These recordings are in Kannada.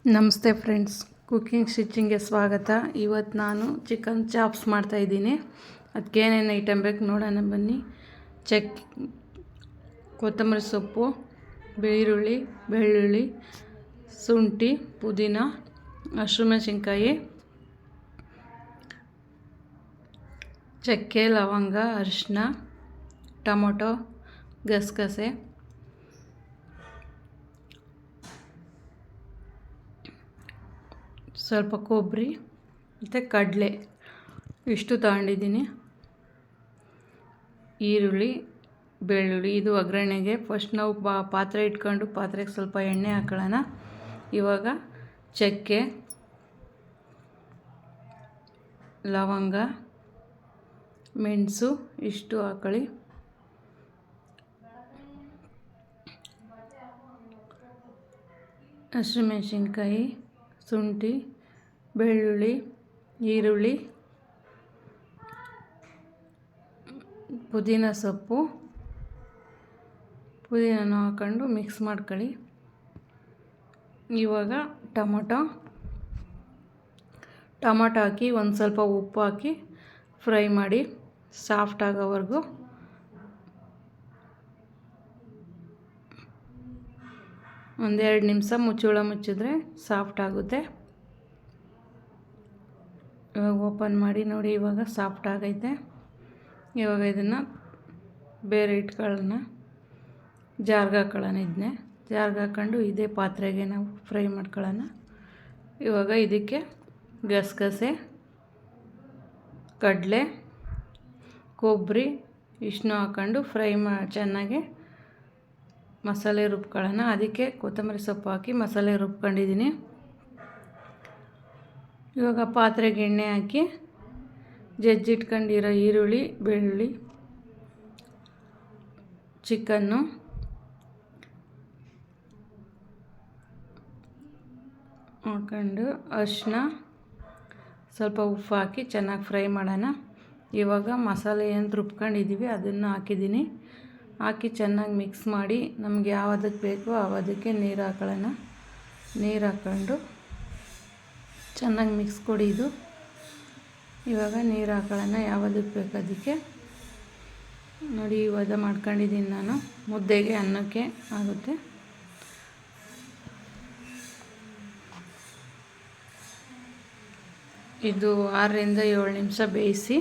ನಮಸ್ತೆ ಫ್ರೆಂಡ್ಸ್, ಕುಕ್ಕಿಂಗ್ ಸ್ಟಿಚಿಂಗ್ಗೆ ಸ್ವಾಗತ. ಇವತ್ತು ನಾನು ಚಿಕನ್ ಚಾಪ್ಸ್ ಮಾಡ್ತಾಯಿದ್ದೀನಿ. ಅದಕ್ಕೆ ಏನೇನು ಐಟಮ್ ಬೇಕು ನೋಡೋಣ ಬನ್ನಿ. ಕೊತ್ತಂಬರಿ ಸೊಪ್ಪು, ಈರುಳ್ಳಿ, ಬೆಳ್ಳುಳ್ಳಿ, ಶುಂಠಿ, ಪುದೀನ, ಹಸಿಮೆಣಸಿನ್ಕಾಯಿ, ಚಕ್ಕೆ, ಲವಂಗ, ಅರಿಶಿನ, ಟೊಮೊಟೊ, ಗಸಗಸೆ, ಸ್ವಲ್ಪ ಕೊಬ್ಬರಿ ಮತ್ತು ಕಡಲೆ ಇಷ್ಟು ತಗೊಂಡಿದ್ದೀನಿ. ಈರುಳ್ಳಿ, ಬೆಳ್ಳುಳ್ಳಿ ಇದು ಒಗ್ಗರಣೆಗೆ. ಫಸ್ಟ್ ನಾವು ಪಾತ್ರೆ ಇಟ್ಕೊಂಡು ಪಾತ್ರೆಗೆ ಸ್ವಲ್ಪ ಎಣ್ಣೆ ಹಾಕೊಳ್ಳೋಣ. ಇವಾಗ ಚಕ್ಕೆ, ಲವಂಗ, ಮೆಣಸು ಇಷ್ಟು ಹಾಕೊಳ್ಳಿ. ಹಸಿಮೆಣಸಿನ್ಕಾಯಿ, ಶುಂಠಿ, ಬೆಳ್ಳುಳ್ಳಿ, ಈರುಳ್ಳಿ, ಪುದೀನ ಸೊಪ್ಪು, ಪುದೀನನ ಹಾಕೊಂಡು ಮಿಕ್ಸ್ ಮಾಡ್ಕೊಳ್ಳಿ. ಇವಾಗ ಟೊಮೊಟೊ ಹಾಕಿ ಒಂದು ಸ್ವಲ್ಪ ಉಪ್ಪು ಹಾಕಿ ಫ್ರೈ ಮಾಡಿ ಸಾಫ್ಟ್ ಆಗೋವರೆಗೂ. ಒಂದೆರಡು ನಿಮಿಷ ಮುಚ್ಚಿದ್ರೆ ಸಾಫ್ಟ್ ಆಗುತ್ತೆ. ಇವಾಗ ಓಪನ್ ಮಾಡಿ ನೋಡಿ, ಇವಾಗ ಸಾಫ್ಟ್ ಆಗೈತೆ. ಇವಾಗ ಇದನ್ನು ಬೇರೆ ಇಟ್ಕೊಳ್ಳೋಣ, ಜಾರ್ಗೆ ಹಾಕೊಳ್ಳೋಣ. ಇದನ್ನೇ ಜಾರ್ಗೆ ಹಾಕ್ಕೊಂಡು ಇದೇ ಪಾತ್ರೆಗೆ ನಾವು ಫ್ರೈ ಮಾಡ್ಕೊಳ್ಳೋಣ. ಇವಾಗ ಇದಕ್ಕೆ ಗಸಗಸೆ, ಕಡಲೆ, ಕೊಬ್ಬರಿ ಇಷ್ಟನ್ನು ಹಾಕ್ಕೊಂಡು ಚೆನ್ನಾಗಿ ಮಸಾಲೆ ರುಬ್ಕೊಳ್ಳೋಣ. ಅದಕ್ಕೆ ಕೊತ್ತಂಬರಿ ಸೊಪ್ಪು ಹಾಕಿ ಮಸಾಲೆ ರುಬ್ಕೊಂಡಿದ್ದೀನಿ. ಇವಾಗ ಪಾತ್ರೆಗೆ ಎಣ್ಣೆ ಹಾಕಿ ಜಜ್ಜಿಟ್ಕೊಂಡಿರೋ ಈರುಳ್ಳಿ, ಬೆಳ್ಳುಳ್ಳಿ, ಚಿಕನ್ನು ಹಾಕ್ಕೊಂಡು ಅರಿಶಿನ, ಸ್ವಲ್ಪ ಉಪ್ಪು ಹಾಕಿ ಚೆನ್ನಾಗಿ ಫ್ರೈ ಮಾಡೋಣ. ಇವಾಗ ಮಸಾಲೆ ಏನು ರುಬ್ಕೊಂಡಿದ್ದೀವಿ ಅದನ್ನು ಹಾಕಿದ್ದೀನಿ. ಹಾಕಿ ಚೆನ್ನಾಗಿ ಮಿಕ್ಸ್ ಮಾಡಿ ನಮಗೆ ಯಾವುದಕ್ಕೆ ಬೇಕೋ ಅದಕ್ಕೆ ನೀರು ಹಾಕೊಳ್ಳೋಣ. ನೀರು ಹಾಕ್ಕೊಂಡು ಚೆನ್ನಾಗಿ ಮಿಕ್ಸ್ ಕೊಡಿ. ಇದು ಇವಾಗ ನೀರು ಹಾಕೊಳ್ಳೋಣ ಯಾವುದಕ್ಕೆ ಬೇಕು ಅದಕ್ಕೆ. ನೋಡಿ ಇವಾಗ ಮಾಡ್ಕೊಂಡಿದ್ದೀನಿ ನಾನು. ಮುದ್ದೆಗೆ, ಅನ್ನಕ್ಕೆ ಆಗುತ್ತೆ. ಇದು 6ರಿಂದ 7 ನಿಮಿಷ ಬೇಯಿಸಿ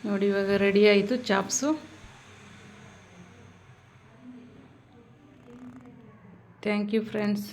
ನೋಡಿ. ಇವಾಗ ರೆಡಿ ಆಯಿತು ಚಾಪ್ಸು. Thank you friends.